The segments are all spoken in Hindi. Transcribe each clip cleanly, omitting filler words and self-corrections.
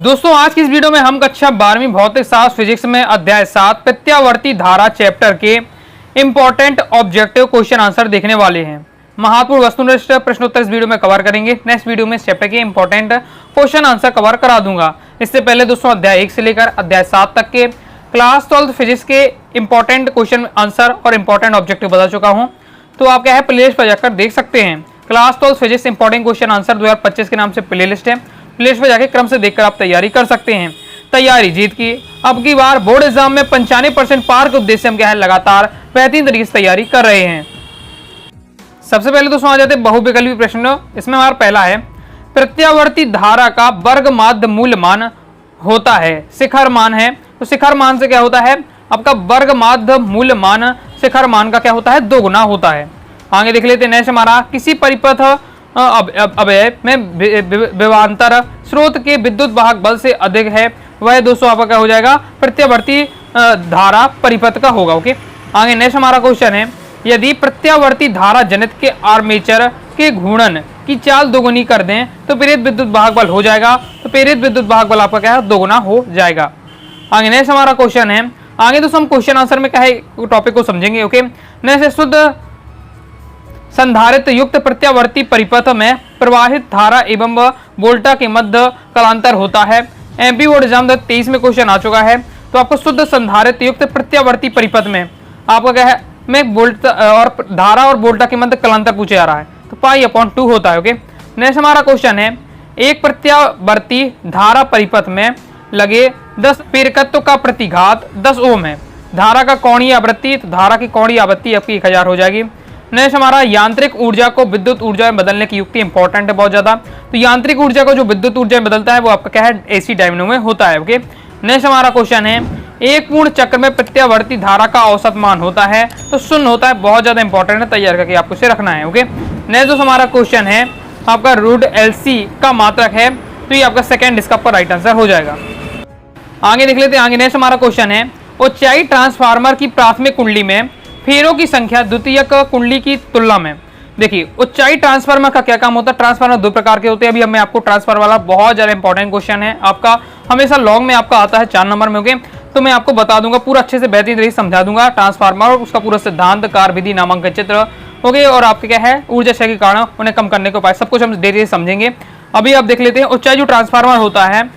दोस्तों आज की इस वीडियो में हम कक्षा 12वीं भौतिक शास्त्र फिजिक्स में अध्याय 7 प्रत्यावर्ती धारा चैप्टर के इंपॉर्टेंट ऑब्जेक्टिव क्वेश्चन आंसर देखने वाले हैं। महत्वपूर्ण वस्तुनिष्ठ प्रश्नोत्तर इस वीडियो में कवर करेंगे। नेक्स्ट वीडियो में इस चैप्टर के इंपॉर्टेंट क्वेश्चन आंसर कवर करा दूंगा। इससे पहले दोस्तों अध्याय 1 से लेकर अध्याय 7 तक के क्लास 12 फिजिक्स के इंपॉर्टेंट क्वेश्चन आंसर और इंपॉर्टेंट ऑब्जेक्टिव बता चुका हूँ, तो आप क्या है प्लेलिस्ट पर जाकर देख सकते हैं। Class 12 physics important question answer 2025 के नाम से प्लेलिस्ट है। प्लेलिस्ट पर जाके क्रम से देखकर आप तैयारी कर सकते हैं। तैयारी जीत की अब की बार बोर्ड एग्जाम में 95% पार के उद्देश्य से हम क्या है लगातार बेहतरीन तरीके से तैयारी कर रहे हैं। सबसे पहले दोस्तों आ जाते हैं बहुविकल्पी प्रश्न। इसमें हमारा पहला है प्रत्यावर्ती धारा का वर्ग माध्य मूल मान होता है, शिखर मान है। तो शिखर मान से क्या होता है आपका वर्ग माध्य मूल मान शिखर मान का क्या होता है 2 गुना होता है। आगे देख लेते हैं। नेक्स्ट हमारा किसी परिपथ अवयव में विभवांतर स्रोत के विद्युत वाहक बल से अधिक है, वह दोस्तों आपका क्या हो जाएगा प्रत्यावर्ती धारा परिपथ का होगा। ओके, आगे नेक्स्ट हमारा क्वेश्चन है यदि प्रत्यावर्ती धारा जनित के आर्मेचर के घूर्णन की चाल 2 गुनी कर दें तो प्रेरित विद्युत वाहक बल हो जाएगा। तो प्रेरित विद्युत वाहक बल आपका क्या है 2 गुना हो जाएगा। आगे नेक्स्ट हमारा क्वेश्चन है, आगे दोस्तों हम क्वेश्चन आंसर में क्या है टॉपिक को समझेंगे। ओके, नेक्स्ट शुद्ध संधारित्र युक्त प्रत्यावर्ती परिपथ में प्रवाहित धारा एवं वोल्टा के मध्य कलांतर होता है। एमपी बोर्ड एग्जाम 2023 में क्वेश्चन आ चुका है। तो आपको शुद्ध संधारित्र युक्त प्रत्यावर्ती परिपथ में आपका क्या है में वोल्ट और धारा और वोल्टा के मध्य कलांतर पूछा जा रहा है, तो π/2 होता है। ओके, नेक्स्ट हमारा क्वेश्चन है एक प्रत्यावर्ती धारा परिपथ में लगे 10 प्रेरकत्व का प्रतिघात 10 ओम है। धारा का कोणीय आवृत्ति, तो धारा की कोणीय आवृत्ति आपकी 1000 हो जाएगी। नेक्स्ट हमारा यांत्रिक ऊर्जा को विद्युत ऊर्जा में बदलने की युक्ति इंपॉर्टेंट है बहुत ज्यादा। तो यांत्रिक ऊर्जा को जो विद्युत ऊर्जा में बदलता है वो आपका क्या है एसी डायनेमो में होता है। ओके, नेक्स्ट हमारा क्वेश्चन है एक पूर्ण चक्र में प्रत्यावर्ती धारा का औसत मान होता है, तो 0 होता है। बहुत ज्यादा इंपॉर्टेंट है, तैयार करके आपको इसे रखना है। ओके, नेक्स्ट जो हमारा क्वेश्चन है आपका रूट LC का मात्रक है, तो ये आपका सेकंड इसका आपका राइट आंसर हो जाएगा। आगे देख लेते हैं। आगे नेक्स्ट हमारा क्वेश्चन है ऊंचाई ट्रांसफार्मर की प्राथमिक कुंडली में फेरों की संख्या द्वितीयक कुंडली की तुलना में। देखिए ऊंचाई ट्रांसफार्मर का क्या काम होता है। ट्रांसफार्मर 2 प्रकार के होते हैं। अभी मैं आपको ट्रांसफार्मर वाला बहुत ज्यादा इंपॉर्टेंट क्वेश्चन है, आपका हमेशा लॉन्ग में आपका आता है 4 नंबर में। ओके, तो मैं आपको बता दूंगा पूरा अच्छे से बेहतरीन तरीके से समझा दूंगा ट्रांसफार्मर और उसका पूरा सिद्धांत, कार्य विधि, नामांकन चित्र। ओके, और आपके क्या है ऊर्जा क्षय के कारण उन्हें कम करने के उपाय, सब कुछ हम धीरे समझेंगे। अभी आप देख लेते हैं ऊंचाई जो ट्रांसफार्मर होता है,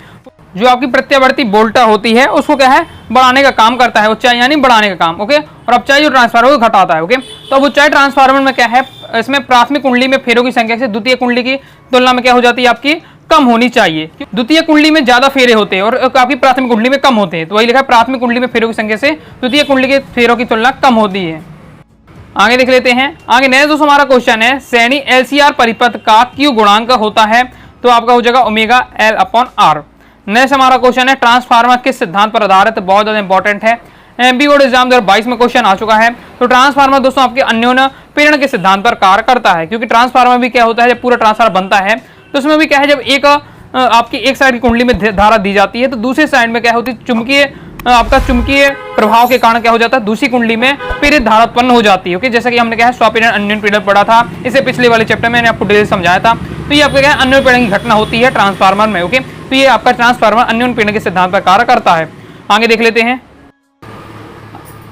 जो आपकी प्रत्यावर्ती वोल्टा होती है उसको क्या है बढ़ाने का काम करता है। ऊंचाई यानी बढ़ाने का काम। ओके, और ऊंचाई जो ट्रांसफार्मर को घटाता है। ओके, तो अब ऊंचाई ट्रांसफार्मर में क्या है इसमें प्राथमिक कुंडली में फेरों की संख्या से द्वितीय कुंडली की तुलना में क्या हो जाती है आपकी कम होनी चाहिए। द्वितीय कुंडली में ज्यादा फेरे होते हैं और आपकी प्राथमिक कुंडली में कम होते हैं, तो वही लिखा है प्राथमिक कुंडली में फेरों की संख्या से द्वितीय कुंडली के फेरों की तुलना कम होती है। आगे देख लेते हैं। आगे नेक्स्ट दोस्तों हमारा क्वेश्चन है श्रेणी LCR परिपथ का Q गुणांक होता है, तो आपका हो जाएगा ओमेगा L/R। नेक्स्ट हमारा क्वेश्चन है ट्रांसफार्मर किस सिद्धांत पर आधारित, बहुत ज्यादा इंपॉर्टेंट है। एमपी बोर्ड एग्जाम 2022 में क्वेश्चन आ चुका है। तो ट्रांसफार्मर दोस्तों आपके अन्योन्य प्रेरण के सिद्धांत पर कार्य करता है, क्योंकि ट्रांसफार्मर भी क्या होता है जब पूरा ट्रांसफार्मर बनता है तो उसमें भी क्या है जब एक आपकी एक साइड की कुंडली में धारा दी जाती है तो दूसरी साइड में क्या होती है चुंबकीय आपका चुंबकीय प्रभाव के कारण क्या हो जाता है दूसरी कुंडली में प्रेरित धारा उत्पन्न हो जाती है। ओके, जैसा कि हमने क्या है स्वप्रेरण अन्योन्य प्रेरण पढ़ा था, इसे पिछले वाले चैप्टर में मैंने आपको डिटेल समझाया था। तो ये आपका क्या है अन्योन्य प्रेरण की घटना होती है ट्रांसफार्मर में। ओके, तो ये आपका ट्रांसफार्मर अन्योन्य प्रेरण के सिद्धांत पर कार्य करता है। आगे देख लेते हैं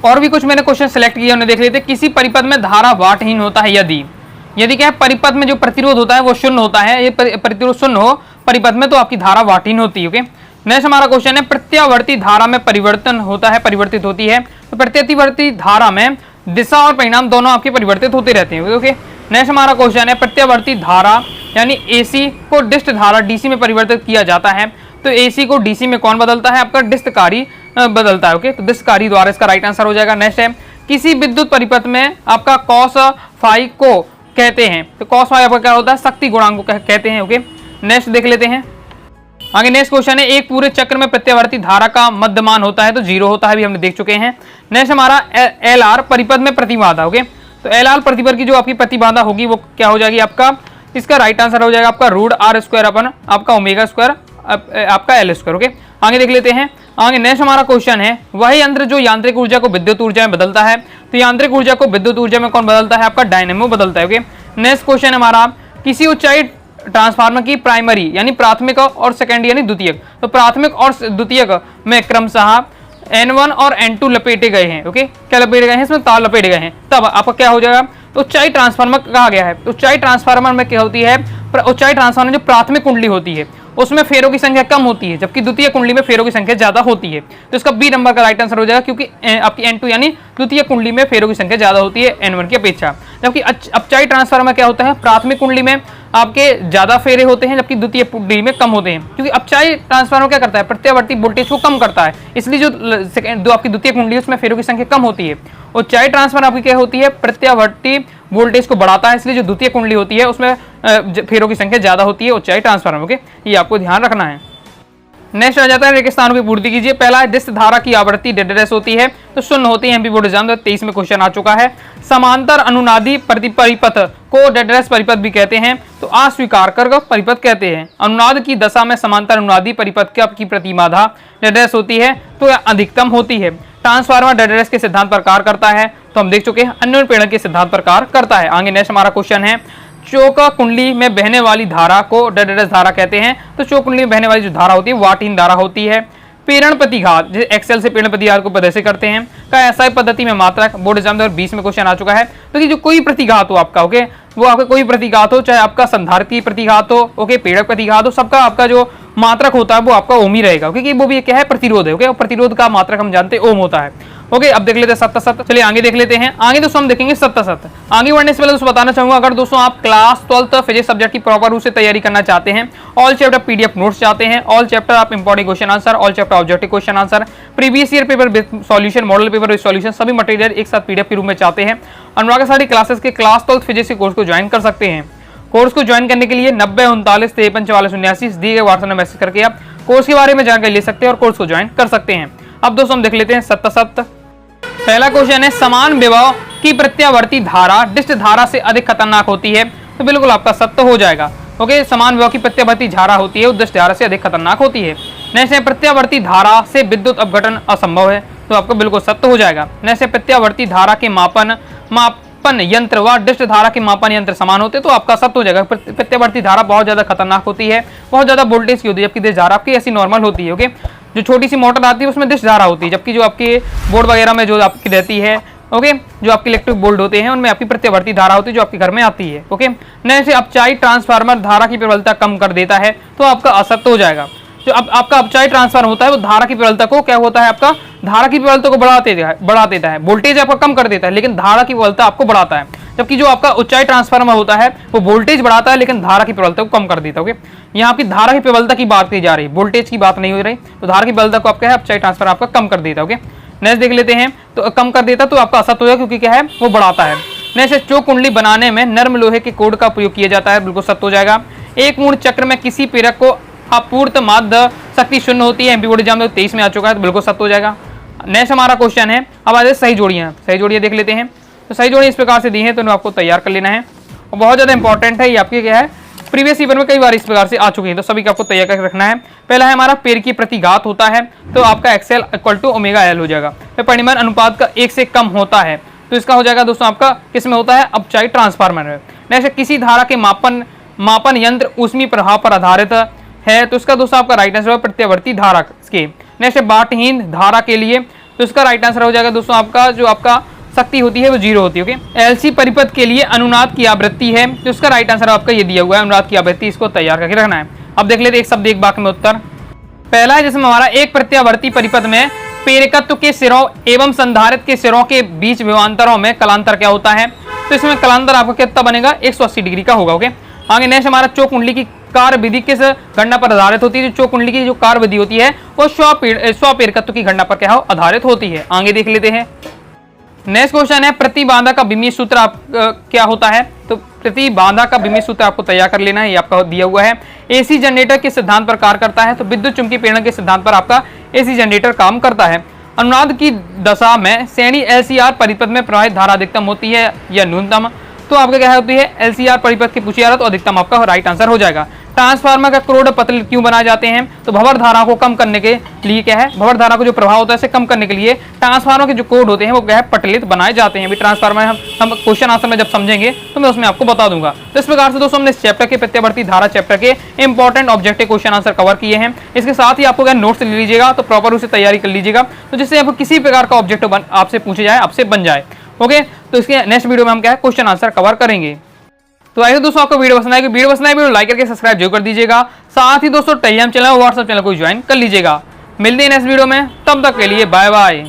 और भी कुछ मैंने क्वेश्चन सेलेक्ट किया, उन्हें देख लेते हैं। किसी परिपथ में धारा वाटहीन होता है यदि क्या है परिपथ में जो प्रतिरोध होता है वो 0 होता है, ये प्रतिरोध 0 हो परिपथ में तो आपकी धारा वाटहीन होती है। ओके, नेक्स्ट हमारा क्वेश्चन है प्रत्यावर्ती धारा में परिवर्तन होता है, परिवर्तित होती है। तो प्रत्यावर्ती धारा में दिशा और परिणाम दोनों आपके परिवर्तित होते रहते हैं। ओके, नेक्स्ट हमारा क्वेश्चन है प्रत्यावर्ती धारा यानी AC को डिस्ट धारा DC में परिवर्तित किया जाता है, तो AC को DC में कौन बदलता है आपका डिस्टकारी बदलता है। ओके, तो डिस्टकारी द्वारा इसका राइट आंसर हो जाएगा। नेक्स्ट है किसी विद्युत परिपथ में आपका cos phi को कहते हैं, तो cos phi आपका क्या होता है शक्ति गुणांक को कहते हैं। ओके, नेक्स्ट देख लेते हैं। आगे नेक्स्ट क्वेश्चन है एक पूरे चक्र में प्रत्यावर्ती धारा का मध्यमान होता है, तो 0 होता है, भी हमने देख चुके हैं। नेक्स्ट हमारा LR परिपथ में प्रतिबाधा। ओके, तो LR प्रतिपथ की जो आपकी प्रतिबाधा होगी वो क्या हो जाएगी आपका इसका राइट आंसर हो जाएगा आपका √R² अपन आपका ओमेगा स्क्वायर आपका L²। ओके, आगे देख लेते हैं। आगे नेक्स्ट हमारा क्वेश्चन है वही यंत्र जो यांत्रिक ऊर्जा को विद्युत ऊर्जा में बदलता है, तो यांत्रिक ऊर्जा को विद्युत ऊर्जा में कौन बदलता है आपका डायनेमो बदलता है। ओके, नेक्स्ट क्वेश्चन हमारा किसी ऊंचाई ट्रांसफार्मर की प्राइमरी यानी प्राथमिक और सेकेंडरी यानी द्वितीयक, तो प्राथमिक और द्वितीयक में क्रमशः N1 और N2 लपेटे गए हैं। ओके, क्या लपेटे गए हैं? इसमें तार लपेटे गए हैं, तब आपका क्या हो जाएगा? तो ऊंचाई ट्रांसफार्मर कहा गया है। तो ऊंचाई ट्रांसफार्मर में क्या होती है? ऊंचाई ट्रांसफार्मर जो प्राथमिक कुंडली होती है उसमें फेरों की संख्या कम होती है, जबकि द्वितीय कुंडली में फेरों की संख्या ज्यादा होती है। तो इसका बी नंबर का राइट आंसर हो जाएगा, क्योंकि आपकी N2 यानी द्वितीय कुंडली में फेरों की संख्या ज्यादा होती है N1 की अपेक्षा। जबकि अपचाई ट्रांसफार्मर में क्या होता है? प्राथमिक कुंडली में आपके ज्यादा फेरे होते हैं, जबकि द्वितीय कुंडली में कम होते हैं। क्योंकि अपचाई ट्रांसफार्मर क्या करता है? प्रत्यावर्ती वोल्टेज को कम करता है, इसलिए जो आपकी द्वितीय कुंडली है उसमें फेरों की संख्या कम होती है। ऊंचाई ट्रांसफार्मर आपकी क्या होती है? प्रत्यावर्ती वोल्टेज को बढ़ाता है, इसलिए जो द्वितीय कुंडली होती है उसमें फेरों की संख्या ज्यादा होती है ऊंचाई ट्रांसफार्मर। ओके, ये आपको ध्यान रखना है। नेक्स्ट आ जाता है रिक्त स्थानों की पूर्ति कीजिए। पहला है डिस्क धारा की आवृत्ति डेडेस होती है तो शून्य होती है। एमपी बोर्ड एग्जाम 23 में क्वेश्चन आ चुका है। समांतर अनुनादी परिपथ को डेडेस परिपथ भी कहते हैं, तो अस्वीकार कर परिपथ कहते हैं। अनुनाद की दशा में समांतर अनुनादी परिपथ की प्रतिबाधा डेडेस होती है तो यह अधिकतम होती है। ट्रांसफार्मर डेडेस के सिद्धांत पर कार्य करता है, तो हम देख चुके हैं अन्योन्य प्रेरण के सिद्धांत पर कार्य करता है। आगे नेक्स्ट हमारा क्वेश्चन है चौका कुंडली में बहने वाली धारा को डेडेस धारा कहते हैं, तो चौक कुंडली में बहने वाली जो धारा होती है वाटहीन धारा होती है। प्रेरण प्रतिघात जैसे एक्सेल से प्रेरण प्रतिघात को प्रदर्शित करते हैं का ऐसा पद्धति में मात्रक बोर्ड एग्जाम 2020 में क्वेश्चन आ चुका है। तो कि जो कोई प्रतिघात हो आपका, ओके, वो आपका कोई प्रतिघात हो, चाहे आपका संधारित्र प्रतिघात हो, ओके, प्रेरक प्रतिघात हो, सबका आपका जो मात्रक होता है वो आपका ओम ही रहेगा, क्योंकि वो भी क्या है? प्रतिरोध है। ओके, प्रतिरोध का मात्रक हम जानते हैं ओम होता है। ओके, अब देख लेते हैं सत्य सत्य। चलिए आगे देख लेते हैं। आगे दोस्तों हम देखेंगे सत्य सत्य। आगे बढ़ने से पहले दोस्तों बताना चाहूंगा, अगर दोस्तों आप क्लास 12th फिजिक्स सब्जेक्ट की प्रॉपर रूप से तैयारी करना चाहते हैं, ऑल चैप्टर पीडीएफ नोट्स चाहते हैं, ऑल चैप्टर आप important question answer, all chapter objective question answer, previous year paper solution, model paper solution, सभी मटेरियल एक साथ पीडीएफ के रूप में चाहते हैं, अनुराग सारी क्लासेस के क्लास 12th फिजिक्स के कोर्स को ज्वाइन कर सकते हैं। कोर्स को ज्वाइन करने के लिए 90 39 53 44 79 दिए गए व्हाट्सएप में मैसेज करके आप कोर्स के बारे में जानकारी ले सकते हैं और कोर्स को ज्वाइन कर सकते हैं। अब दोस्तों हम देख लेते हैं सत्य सत्य। पहला क्वेश्चन है समान विभव की प्रत्यावर्ती धारा डिस्क धारा से अधिक खतरनाक होती है, तो बिल्कुल आपका सत्य हो जाएगा। ओके, समान विभव की प्रत्यावर्ती धारा होती है वो डिस्क धारा से अधिक खतरनाक होती है। नेक्स्ट है प्रत्यावर्ती धारा से विद्युत अपघटन असंभव है, तो आपका बिल्कुल सत्य हो जाएगा। नेक्स्ट है प्रत्यावर्ती धारा के मापन यंत्र व डिस्क धारा के मापन यंत्र समान होते, तो आपका सत्य हो जाएगा। प्रत्यावर्ती धारा बहुत ज्यादा खतरनाक होती है, बहुत ज्यादा वोल्टेज की होती है, जबकि डिस्क धारा आपकी ऐसी नॉर्मल होती है। ओके, जो छोटी सी मोटर आती है उसमें डिस्क धारा होती है, जबकि जो आपके बोर्ड वगैरह में जो आपकी रहती है, ओके, जो आपके इलेक्ट्रिक बोर्ड होते हैं उनमें आपकी प्रत्यावर्ती धारा होती है जो आपके घर में आती है। ओके, नेक्स्ट अपचाई ट्रांसफार्मर धारा की प्रबलता कम कर देता है, तो आपका असत्य हो जाएगा। जो आपका अपचाई ट्रांसफार्मर होता है वो धारा की प्रबलता को क्या होता है? आपका धारा की प्रबलता को बढ़ा देता है, वोल्टेज आपका कम कर देता है, लेकिन धारा की प्रबलता आपको बढ़ाता है। जबकि जो आपका उच्चाई ट्रांसफार्मर होता है वो वोल्टेज बढ़ाता है लेकिन धारा की प्रबलता को कम कर देता है। ओके, यहाँ आपकी धारा की प्रबलता की बात की जा रही है, वोल्टेज की बात नहीं हो रही, तो धारा की प्रबलता को आपका है अपचाई ट्रांसफार्मर आपका कम कर देता है। ओके, नेक्स्ट देख लेते हैं। तो कम कर देता तो आपका असत्य हो जाएगा, क्योंकि क्या है? वो बढ़ाता है। नेक्स्ट चौक कुंडली बनाने में नर्म लोहे के कोड का प्रयोग किया जाता है, बिल्कुल सत्य हो जाएगा। एक मूर्ण चक्र में किसी प्रेरक को आपूर्त माध्य शक्ति शून्य होती है, एमपी बोर्ड एग्जाम 23 में आ चुका है, तो बिल्कुल सत्य हो जाएगा। नेक्स्ट हमारा क्वेश्चन है, अब आ जाए सही जोड़ियां। सही जोड़ियां देख लेते हैं। तो सही जोड़ी इस प्रकार से दी है, तो इन्हें आपको तैयार कर लेना है और बहुत ज्यादा इंपॉर्टेंट है। ये आपकी क्या है? प्रीवियस पेपर में कई बार इस प्रकार से आ चुकी है, तो सभी का आपको तैयार करके रखना है। पहला है हमारा पेड़ की प्रतिघात होता है, तो आपका एक्सेल इक्वल टू ओमेगा एल हो जाएगा। फिर परिमाण अनुपात का 1 से कम होता है, तो इसका हो जाएगा दोस्तों आपका किसमें होता है? अपचाई ट्रांसफार्मर में। नेक्स्ट किसी धारा के मापन यंत्र ऊष्मीय प्रभाव पर आधारित है, तो इसका दोस्तों आपका राइट आंसर होगा प्रत्यावर्ती धारा के। नेक्स्ट बाटहीन धारा के लिए, तो इसका राइट आंसर हो जाएगा दोस्तों आपका जो आपका शक्ति होती है वो 0 होती है। ओके, एलसी परिपथ के लिए अनुनाद की आवृत्ति है, तो इसका राइट आंसर आपका ये दिया हुआ है अनुनाद की आवृत्ति, इसको तैयार करके रखना है। अब देख लेते एक शब्द एक वाक्य में उत्तर। पहला है जिसमें हमारा एक प्रत्यावर्ती परिपथ में प्रेरकत्व के सिरों एवं संधारित्र के सिरों के बीच विभवांतरों में कलांतर क्या होता है? तो इसमें कलांतर आपका कितना बनेगा? 180 डिग्री का होगा। ओके, आगे नेक्स्ट हमारा चौक कुंडली की कार्य विधि किस गणना पर आधारित होती है? जो चौक कुंडली की जो कार्य विधि होती है वो स्वप्रेरकत्व की गणना पर क्या हो? आधारित होती है। आगे देख लेते हैं। नेक्स्ट क्वेश्चन है प्रतिबाधा का विमीय सूत्र आप क्या होता है? तो प्रतिबाधा का विमीय सूत्र आपको तैयार कर लेना है, ये आपका दिया हुआ है। एसी जनरेटर के सिद्धांत पर कार्य करता है, तो विद्युत चुंबकीय प्रेरण के सिद्धांत पर आपका एसी जनरेटर काम करता है। अनुनाद की दशा में श्रेणी एलसीआर परिपथ में प्रवाहित धारा अधिकतम होती है या न्यूनतम? तो आपका क्या होती है एलसीआर परिपथ की पूछी जा रहा तो अधिकतम आपका राइट आंसर हो जाएगा। ट्रांसफार्मर का करोड़ पतले क्यों बनाए जाते हैं? तो भंवर धारा को कम करने के लिए क्या है, भंवर धारा को जो प्रभाव होता है इसे कम करने के लिए ट्रांसफार्मर के जो कोड होते हैं वो क्या है पटलित बनाए जाते हैं। अभी ट्रांसफार्मर हम क्वेश्चन आंसर में जब समझेंगे तो मैं उसमें आपको बता दूंगा। तो इस प्रकार से दोस्तों हमने इस चैप्टर के प्रत्यावर्ती धारा चैप्टर के important objective question answer cover किए हैं। इसके साथ ही आपको क्या नोट्स ले लीजिएगा, तो प्रॉपर उसे तैयारी कर लीजिएगा, तो जिससे आपको किसी प्रकार का ऑब्जेक्टिव आपसे पूछे जाए आपसे बन जाए। ओके, तो इसके नेक्स्ट वीडियो में हम क्या है क्वेश्चन आंसर कवर करेंगे। तो आइए दोस्तों आपको वीडियो पसंद आएगी, वीडियो लाइक करके सब्सक्राइब जरूर कर दीजिएगा। साथ ही दोस्तों टेलीग्राम चैनल और व्हाट्सएप चैनल को ज्वाइन कर लीजिएगा। मिलते हैं नेक्स्ट वीडियो में, तब तक के लिए बाय बाय।